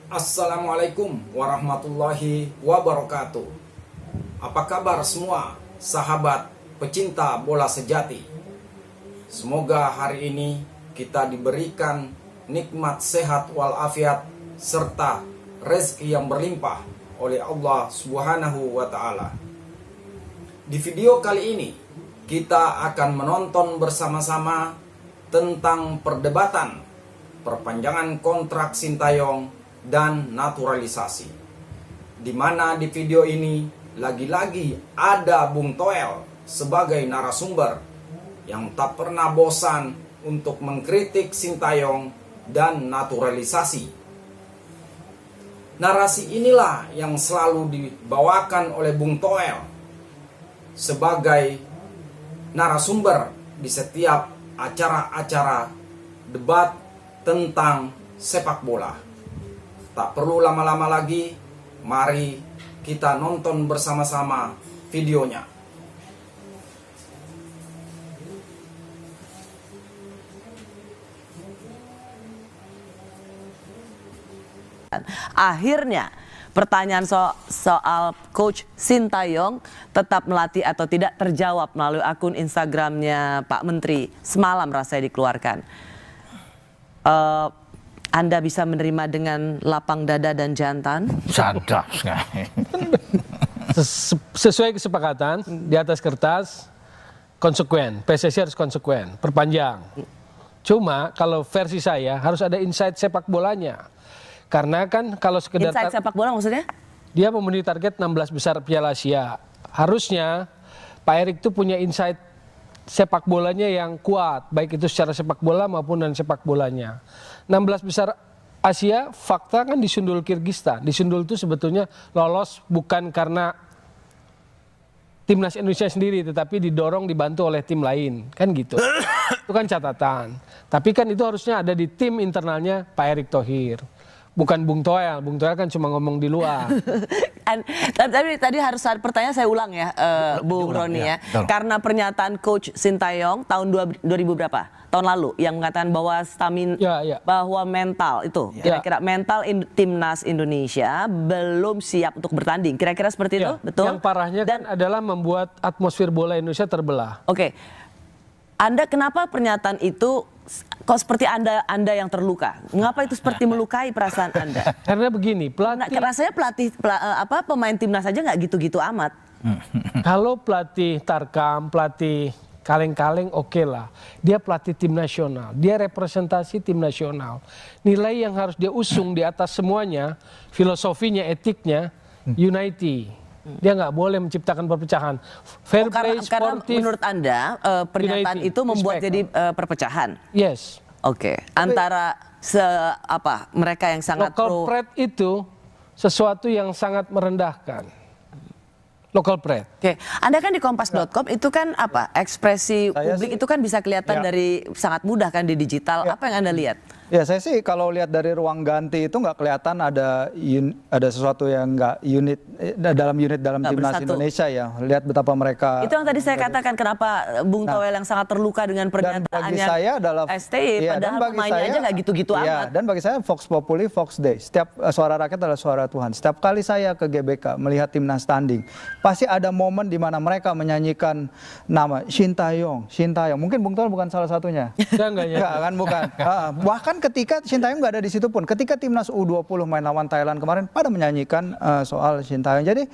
Assalamualaikum warahmatullahi wabarakatuh. Apa kabar semua sahabat pecinta bola sejati? Semoga hari ini kita diberikan nikmat sehat walafiat serta rezeki yang berlimpah oleh Allah Subhanahu wa taala. Di video kali ini kita akan menonton bersama-sama tentang perdebatan perpanjangan kontrak Sintayong dan naturalisasi, di mana di video ini lagi-lagi ada Bung Toel sebagai narasumber yang tak pernah bosan untuk mengkritik Sintayong dan naturalisasi. Narasi inilah yang selalu dibawakan oleh Bung Toel sebagai narasumber di setiap acara-acara debat tentang sepak bola. Tak perlu lama-lama lagi, mari kita nonton bersama-sama videonya. Akhirnya pertanyaan soal Coach Sintayong tetap melatih atau tidak terjawab melalui akun Instagramnya Pak Menteri. Semalam rasanya dikeluarkan. Anda bisa menerima dengan lapang dada dan jantan? Sadap sekali. Sesuai kesepakatan di atas kertas, konsekuen. PSSI harus konsekuen, perpanjang. Cuma kalau versi saya harus ada insight sepak bolanya. Karena kan kalau sekedar Insight sepak bola maksudnya? dia memenuhi target 16 besar Piala Asia. Harusnya Pak Erik tuh punya insight sepak bolanya yang kuat, baik itu secara sepak bola maupun non sepak bolanya. 16 besar Asia, fakta kan disundul Kirgistan. Disundul itu sebetulnya lolos bukan karena timnas Indonesia sendiri, tetapi didorong dibantu oleh tim lain, kan gitu. Itu kan catatan. Tapi kan itu harusnya ada di tim internalnya Pak Erick Thohir. Bukan Bung Toel. Bung Toel kan cuma ngomong di luar. Tapi tadi harus ada pertanyaan, saya ulang ya, Bung Roni ya. Karena pernyataan Coach Sintayong tahun 2000 berapa? Tahun lalu yang mengatakan bahwa bahwa mental itu kira-kira mental timnas Indonesia belum siap untuk bertanding. Kira-kira seperti itu, betul? Yang parahnya kan adalah membuat atmosfer bola Indonesia terbelah. Oke. Anda kenapa pernyataan itu kok seperti Anda yang terluka? Mengapa itu seperti melukai perasaan Anda? Karena begini, rasanya pemain timnas saja nggak gitu-gitu amat. Kalau pelatih Tarkam, pelatih kaleng-kaleng oke lah. Dia pelatih tim nasional, dia representasi tim nasional. Nilai yang harus dia usung di atas semuanya, filosofinya, etiknya, unity. Dia nggak boleh menciptakan perpecahan. Fair play, sportif. Karena menurut Anda pernyataan itu membuat jadi perpecahan. Yes. Oke. Antara mereka yang sangat local pride itu sesuatu yang sangat merendahkan. Local pride. Oke. Anda kan di kompas.com itu kan ekspresi publik itu kan bisa kelihatan dari sangat mudah kan di digital. Apa yang Anda lihat? Ya saya sih kalau lihat dari ruang ganti itu nggak kelihatan ada sesuatu yang nggak dalam timnas Indonesia ya. Lihat betapa mereka. Itu yang tadi saya katakan kenapa Bung Toel yang sangat terluka dengan pernyataannya STY, padahal pemainnya aja nggak gitu-gitu amat. Dan bagi saya Vox Populi, Vox Dei. Setiap suara rakyat adalah suara Tuhan. Setiap kali saya ke GBK melihat timnas tanding, pasti ada momen di mana mereka menyanyikan nama Sintayong. Mungkin Bung Toel bukan salah satunya. Enggak kan, bukan. Bahkan ketika Sintayong nggak ada di situ pun, ketika timnas U20 main lawan Thailand kemarin, pada menyanyikan soal Sintayong. Jadi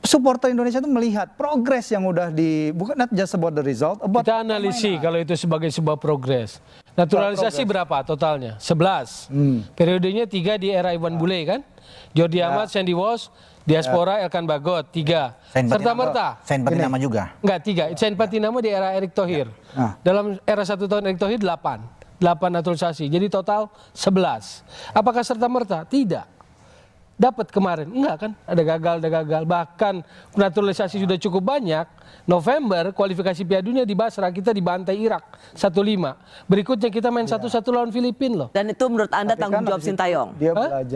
supporter Indonesia itu melihat progres yang udah bukan not just about the result. Kita analisi kalau itu sebagai sebuah progres. Naturalisasi berapa totalnya? 11. Periodenya 3 di era Iwan Bule kan? Jordi Amat, Sandy Walsh, Diaspora, Elkan Bagot, 3. Serta-merta. Sain Patinama juga? Enggak, 3. Sain Patinama di era Erick Thohir. Dalam era 1 tahun Erick Thohir 8 naturalisasi. Jadi total 11. Apakah serta-merta? Tidak. Dapat kemarin? Enggak kan? Ada gagal. Bahkan naturalisasi sudah cukup banyak. November kualifikasi Piala Dunia di Basra kita dibantai Irak 1-5. Berikutnya kita main 1-1 lawan Filipina loh. Dan itu menurut Anda tanggung jawab Sintayong?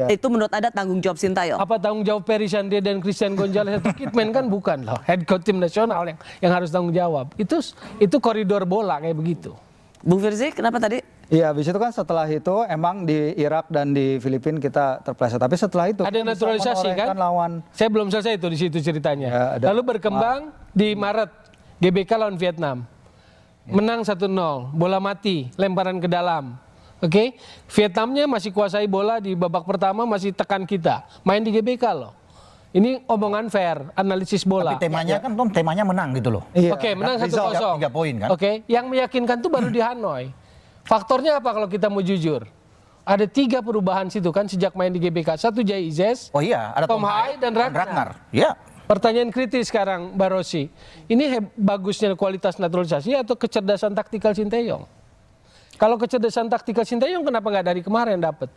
Itu menurut Anda tanggung jawab Sintayong? Apa tanggung jawab Peri Sandria dan Christian Gonzalez atau Kitman kan bukan loh. Head coach tim nasional yang harus tanggung jawab. Itu koridor bola kayak begitu. Bung Firzi, kenapa tadi? Iya, habis itu kan setelah itu emang di Irak dan di Filipina kita terpleset. Tapi setelah itu ada kita bisa naturalisasi kan? lawan. Saya belum selesai itu di situ ceritanya. Ya, Lalu berkembang di Maret GBK lawan Vietnam. Menang 1-0, bola mati, lemparan ke dalam. Oke, Vietnamnya masih kuasai bola di babak pertama, masih tekan kita. Main di GBK loh. Ini omongan fair, analisis bola. Tapi temanya kan temanya menang gitu loh. Iya. Oke, menang Result 1-0. 3 poin kan? Oke, yang meyakinkan tuh baru di Hanoi. Faktornya apa kalau kita mau jujur? Ada 3 perubahan situ kan sejak main di GBK. 1 Jay Izes, Oh iya, ada Tom Hai dan Ragnar. Iya. Pertanyaan kritis sekarang, Mbak Rossi. Ini bagusnya kualitas naturalisasi atau kecerdasan taktikal Sinteyong? Kalau kecerdasan taktikal Sinteyong kenapa nggak dari kemarin dapat?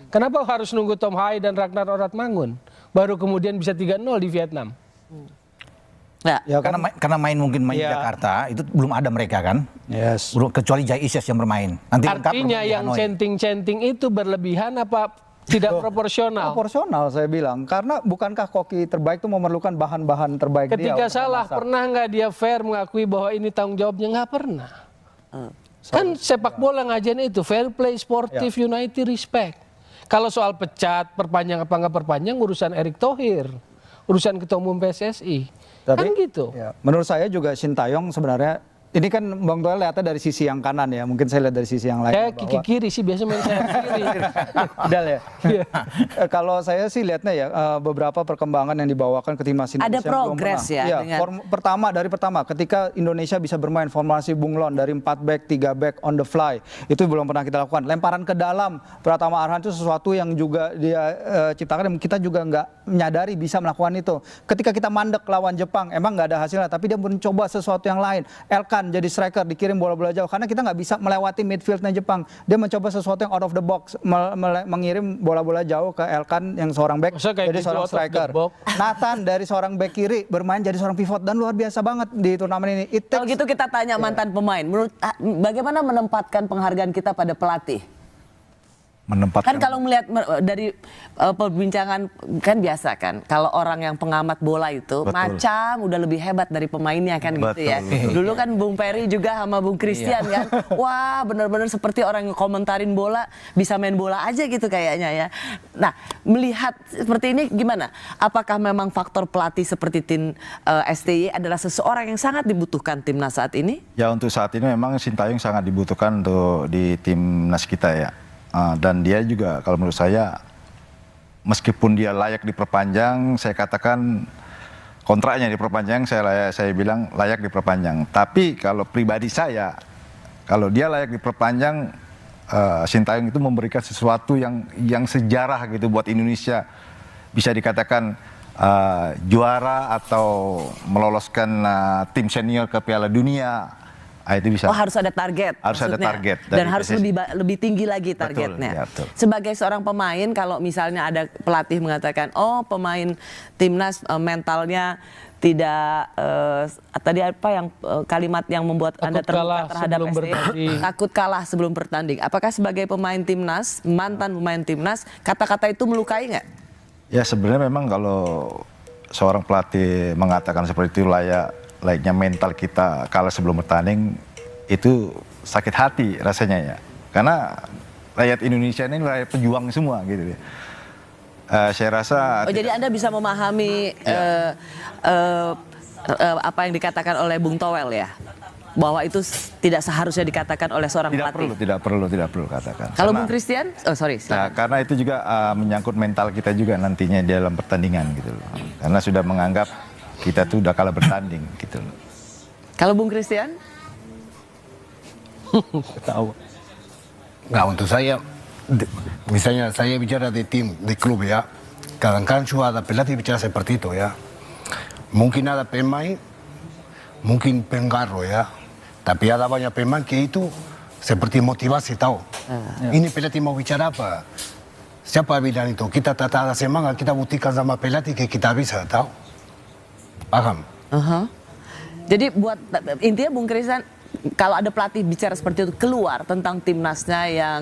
Kenapa harus nunggu Tom Hai dan Ragnar Oratmangun? Baru kemudian bisa 3-0 di Vietnam. Ya kan? Karena mungkin main di Iya. Jakarta itu belum ada mereka kan? Yes. Kecuali Jai Isyes yang bermain. Nanti lengkap Artinya bermain di yang Hanoi. centing-centing itu berlebihan apa tidak proporsional? Proporsional saya bilang. Karena bukankah koki terbaik itu memerlukan bahan-bahan terbaik dia? Ketika untuk salah, memasak? pernah nggak dia fair mengakui bahwa ini tanggung jawabnya? Nggak pernah. Kan sepak bola ngajarin itu, fair play, sportif, unity, respect. Kalau soal pecat, perpanjang apa nggak perpanjang, urusan Erick Thohir, urusan Ketua Umum PSSI. Kan gitu. Ya, menurut saya juga Sintayong sebenarnya ini kan Bang Toel lihatnya dari sisi yang kanan ya, mungkin saya lihat dari sisi yang lain. Saya kiki kiri sih, biasa main saya kiri. Ideal ya. Kalau saya sih lihatnya ya beberapa perkembangan yang dibawakan ke timnas Indonesia. Ada yang belum progres pernah. ya Iya, dengan- dari pertama ketika Indonesia bisa bermain formasi bunglon dari 4 back, 3 back on the fly, itu belum pernah kita lakukan. Lemparan ke dalam Pratama Arhan itu sesuatu yang juga dia ciptakan dan kita juga nggak menyadari bisa melakukan itu. Ketika kita mandek lawan Jepang, emang nggak ada hasilnya, tapi dia mencoba sesuatu yang lain. Elkan jadi striker, dikirim bola-bola jauh karena kita nggak bisa melewati midfieldnya Jepang. Dia mencoba sesuatu yang out of the box, mengirim bola-bola jauh ke Elkan yang seorang back Masa kayak jadi gitu seorang out of the striker. box? Nathan dari seorang back kiri bermain jadi seorang pivot dan luar biasa banget di turnamen ini. Kalau gitu kita tanya mantan pemain, menurut bagaimana menempatkan penghargaan kita pada pelatih? Menempatkan Kan kalau melihat dari perbincangan kan biasa kan, kalau orang yang pengamat bola itu macam udah lebih hebat dari pemainnya kan gitu ya. Dulu kan Bung Peri juga sama Bung Christian kan, wah benar-benar seperti orang yang komentarin bola bisa main bola aja gitu kayaknya ya. Nah melihat seperti ini gimana? Apakah memang faktor pelatih seperti Tin STY adalah seseorang yang sangat dibutuhkan timnas saat ini? Ya untuk saat ini memang Sintayong sangat dibutuhkan untuk di timnas kita ya. Dan dia juga kalau menurut saya meskipun dia layak diperpanjang, saya katakan kontraknya diperpanjang, saya bilang layak diperpanjang. Tapi kalau pribadi saya, kalau dia layak diperpanjang, Sintayong itu memberikan sesuatu yang sejarah gitu buat Indonesia, bisa dikatakan juara atau meloloskan tim senior ke Piala Dunia. Itu bisa. Oh harus ada target. Harus ada maksudnya. target. Dan harus lebih tinggi lagi targetnya. Betul, ya, betul. Sebagai seorang pemain, kalau misalnya ada pelatih mengatakan, oh pemain timnas mentalnya tidak tadi apa yang kalimat yang membuat Takut Anda terbuka kalah terhadap sebelum STY? bertanding. Takut kalah sebelum bertanding. Apakah sebagai pemain timnas, mantan pemain timnas, kata-kata itu melukai nggak? Ya sebenarnya memang kalau seorang pelatih mengatakan seperti itu layaknya mental kita kalah sebelum bertanding itu sakit hati rasanya ya. Karena rakyat Indonesia ini rakyat pejuang semua gitu ya. Saya rasa. Oh jadi Anda bisa memahami apa yang dikatakan oleh Bung Toel ya? Bahwa itu tidak seharusnya dikatakan oleh seorang pelatih. Tidak perlu katakan. Kalau Bung Christian, karena itu juga menyangkut mental kita juga nantinya di dalam pertandingan gitu loh. Karena sudah menganggap kita tuh udah kalah bertanding gitu loh. Kalau Bung Christian? Tahu. Nggak, untuk saya, misalnya saya bicara di tim, di klub ya, kadang-kadang juga ada pelatih bicara seperti itu ya. Mungkin ada pemain, mungkin pengaruh ya, tapi ada banyak pemain que itu seperti motivasi tahu. Ini pelatih mau bicara apa? Siapa bilang itu? Kita tata ada semangat, kita buktikan sama pelatih que kita bisa tahu. Paham? Jadi buat intinya Bung Christian, kalau ada pelatih bicara seperti itu keluar tentang timnasnya yang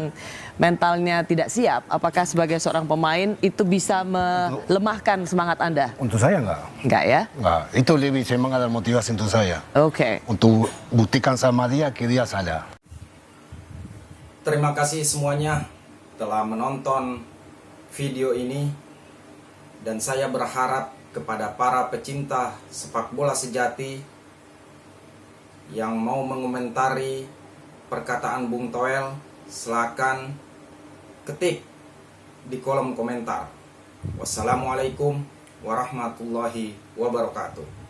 mentalnya tidak siap, apakah sebagai seorang pemain itu bisa melemahkan semangat Anda? Untuk saya enggak. Enggak ya? Enggak, itu lebih semangat dan motivasi untuk saya. Oke. Untuk buktikan sama dia que dia salah. Terima kasih semuanya telah menonton video ini, dan saya berharap kepada para pecinta sepak bola sejati yang mau mengomentari perkataan Bung Toel, silakan ketik di kolom komentar. Wassalamualaikum warahmatullahi wabarakatuh.